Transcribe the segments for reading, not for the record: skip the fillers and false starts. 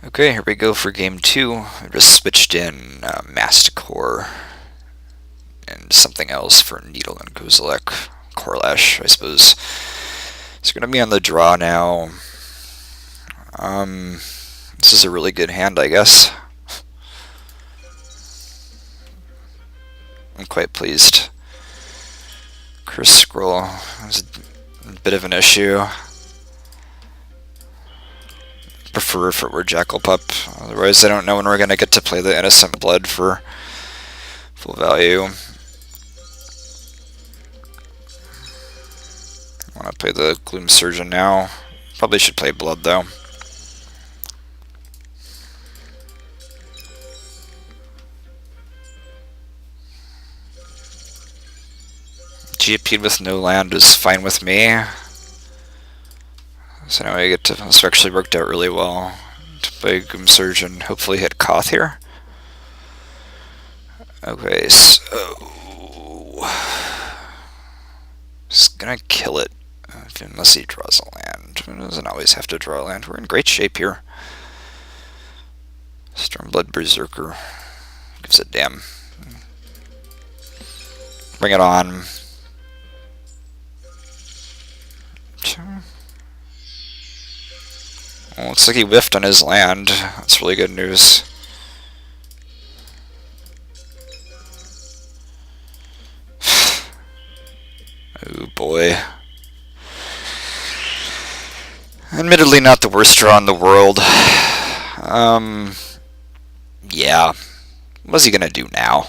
Okay, here we go for game 2. I just switched in Masticore and something else for Needle and Kozilek. Korlash, I suppose. It's going to be on the draw now. This is a really good hand, I guess. I'm quite pleased. Curse Scroll is a bit of an issue. Prefer if it were Jackal Pup. Otherwise, I don't know when we're going to get to play the Innocent Blood for full value. I want to play the Gloom Surgeon now. Probably should play Blood, though. GP'd with no land is fine with me. So now I get to, this actually worked out really well, to play Gloom Surgeon, hopefully hit Koth here. Okay, so just gonna kill it, unless he draws a land. He doesn't always have to draw a land. We're in great shape here. Stormblood Berserker gives a damn. Bring it on. Well, looks like he whiffed on his land. That's really good news. Oh boy. Admittedly not the worst draw in the world. Yeah. What's he gonna do now?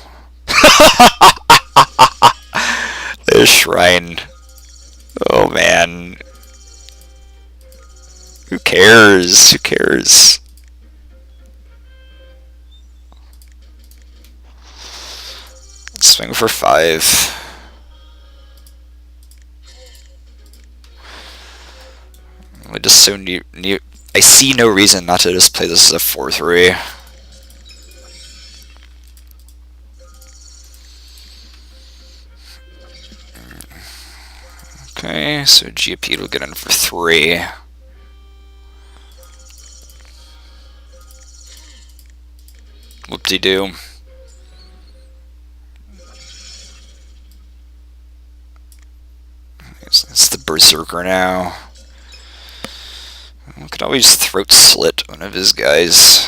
The Shrine. Oh man. Who cares? Who cares? Swing for 5. I just so I see no reason not to just play this as a 4-3. Okay, so GP will get in for 3. Whoop-de-doo. It's the Berserker now. We could always Throat Slit one of his guys.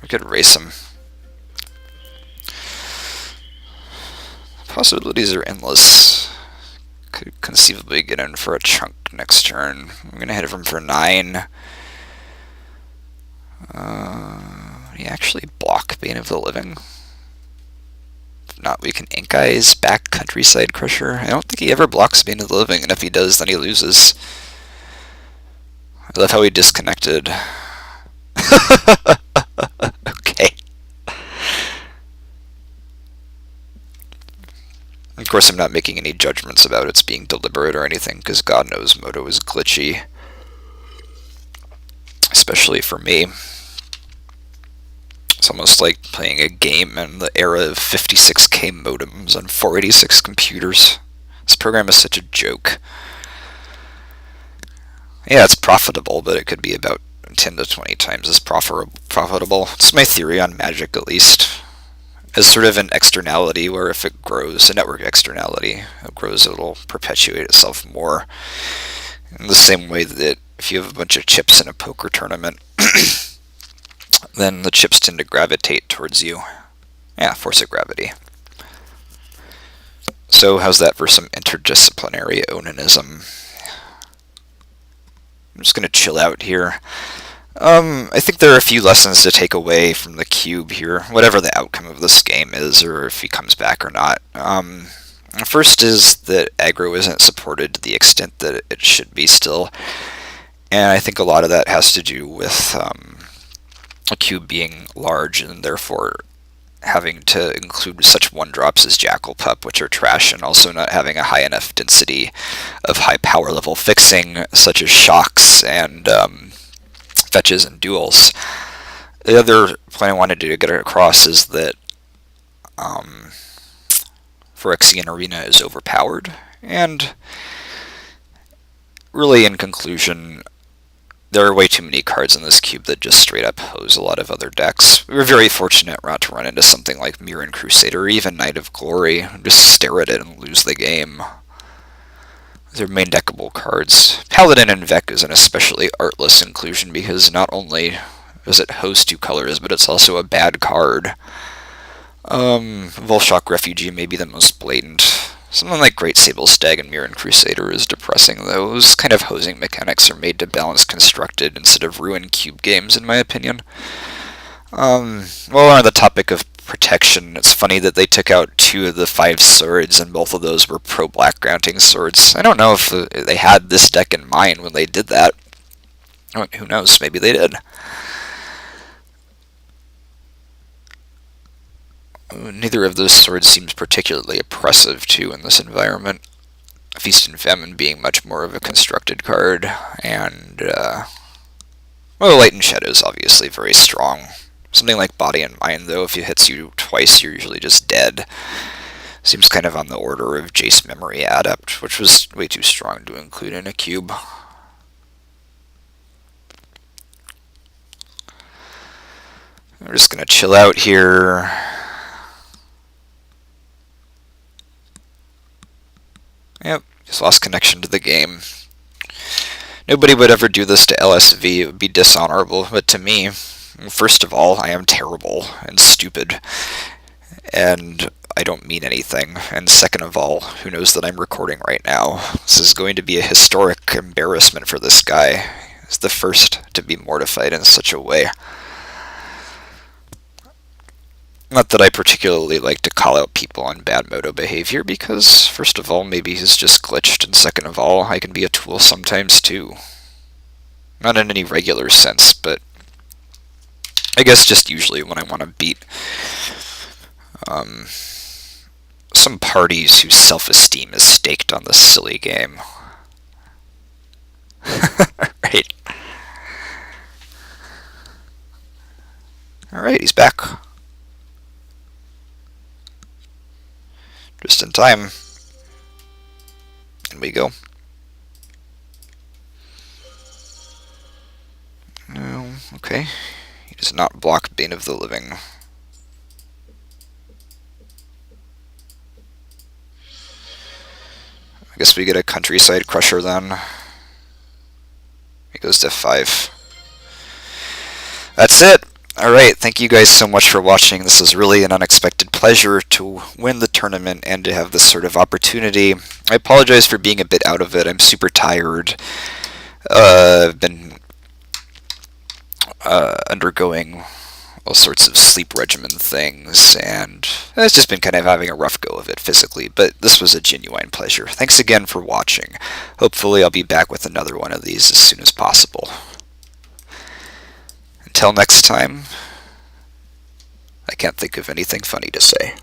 We could race him. Possibilities are endless. Could conceivably get in for a chunk next turn. I'm gonna hit him for 9. He actually block Bane of the Living. If not, we can Ink Eyes back Countryside Crusher. I don't think he ever blocks Bane of the Living, and if he does, then he loses. I love how he disconnected. Okay. Of course, I'm not making any judgments about its being deliberate or anything, because God knows Modo is glitchy. Especially for me. It's almost like playing a game in the era of 56K modems on 486 computers. This program is such a joke. Yeah, it's profitable, but it could be about 10 to 20 times as profitable. It's my theory on Magic, at least. As sort of an externality, where if it grows, a network externality, it grows, it'll perpetuate itself more. In the same way that if you have a bunch of chips in a poker tournament, then the chips tend to gravitate towards you. Yeah, force of gravity. So how's that for some interdisciplinary onanism? I'm just going to chill out here. I think there are a few lessons to take away from the cube here, whatever the outcome of this game is, or if he comes back or not. First is that aggro isn't supported to the extent that it should be still, and I think a lot of that has to do with a cube being large and therefore having to include such 1-drops as Jackal Pup, which are trash, and also not having a high enough density of high power level fixing, such as shocks and fetches and duels. The other point I wanted to get across is that Phyrexian Arena is overpowered, and really in conclusion, there are way too many cards in this cube that just straight up hose a lot of other decks. We were very fortunate not to run into something like Mirren Crusader or even Knight of Glory. Just stare at it and lose the game. Those are main deckable cards. Paladin and Vec is an especially artless inclusion because not only does it hose 2 colors, but it's also a bad card. Volshock Refugee may be the most blatant. Something like Great Sable Stag and Mirren Crusader is depressing. Those kind of hosing mechanics are made to balance constructed instead of ruin cube games, in my opinion. While on the topic of protection, it's funny that they took out 2 of the 5 swords, and both of those were pro-black granting swords. I don't know if they had this deck in mind when they did that. Who knows, maybe they did. Neither of those swords seems particularly oppressive, too, in this environment. Feast and Famine being much more of a constructed card, and, well, Light and Shadow is obviously very strong. Something like Body and Mind, though, if it hits you twice, you're usually just dead. Seems kind of on the order of Jace Memory Adept, which was way too strong to include in a cube. We're just gonna chill out here. Yep, just lost connection to the game. Nobody would ever do this to LSV, it would be dishonorable, but to me, first of all, I am terrible and stupid, and I don't mean anything, and second of all, who knows that I'm recording right now. This is going to be a historic embarrassment for this guy. He's the first to be mortified in such a way. Not that I particularly like to call out people on bad Modo behavior, because, first of all, maybe he's just glitched, and second of all, I can be a tool sometimes too. Not in any regular sense, but I guess just usually when I want to beat some parties whose self-esteem is staked on this silly game. Right. Alright, he's back. Just in time. In we go. No, okay. He does not block Bane of the Living. I guess we get a Countryside Crusher then. He goes to 5. That's it! Alright, thank you guys so much for watching. This is really an unexpected pleasure to win the tournament and to have this sort of opportunity. I apologize for being a bit out of it. I'm super tired. I've been undergoing all sorts of sleep regimen things, and it's just been kind of having a rough go of it physically, but this was a genuine pleasure. Thanks again for watching. Hopefully I'll be back with another one of these as soon as possible. Until next time, I can't think of anything funny to say.